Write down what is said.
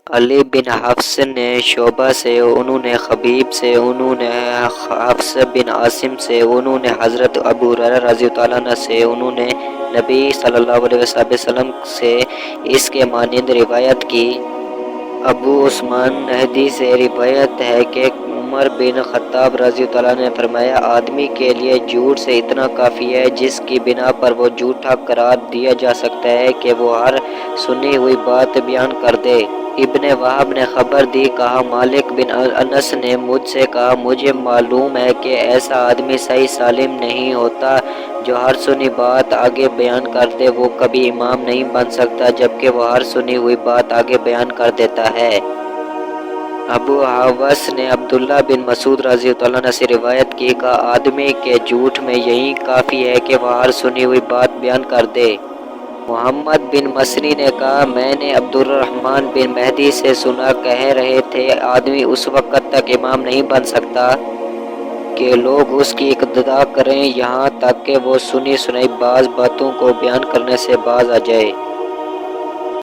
علی بن حفص نے شعبہ سے، انہوں نے خبیب سے، انہوں نے حفص بن عاصم سے، انہوں نے حضرت ابو ہریرہ رضی اللہ عنہ سے، انہوں نے نبی صلی اللہ علیہ وسلم سے اس کے مانند روایت کی۔ ابو عثمان نہدی سے روایت ہے کہ عمر بن خطاب رضی اللہ عنہ نے فرمایا، آدمی کے لیے جھوٹ سے اتنا کافی ہے جس کی بنا پر وہ جھوٹا قرار دیا جا سکتا ہے کہ وہ ہر سنی ہوئی بات بیان کر دے۔ ابن وہب نے خبر دی، کہا مالک بن انس نے مجھ سے کہا، مجھے معلوم ہے کہ ایسا آدمی صحیح سالم نہیں ہوتا جو ہر سنی بات آگے بیان کر دے، وہ کبھی امام نہیں بن سکتا جبکہ وہ ہر سنی ہوئی بات آگے بیان کر دیتا ہے۔ ابو حوص نے عبداللہ بن مسعود رضی اللہ عنہ سے روایت کی، کہا آدمی کے جھوٹ میں یہی کافی ہے کہ وہ ہر سنی ہوئی بات بیان کر دے۔ محمد بن مصری نے کہا، میں نے عبد الرحمن بن مہدی سے سنا، کہہ رہے تھے آدمی اس وقت تک امام نہیں بن سکتا کہ لوگ اس کی اقتدا کریں، یہاں تک کہ وہ سنی سنائی بعض باتوں کو بیان کرنے سے باز آ جائے۔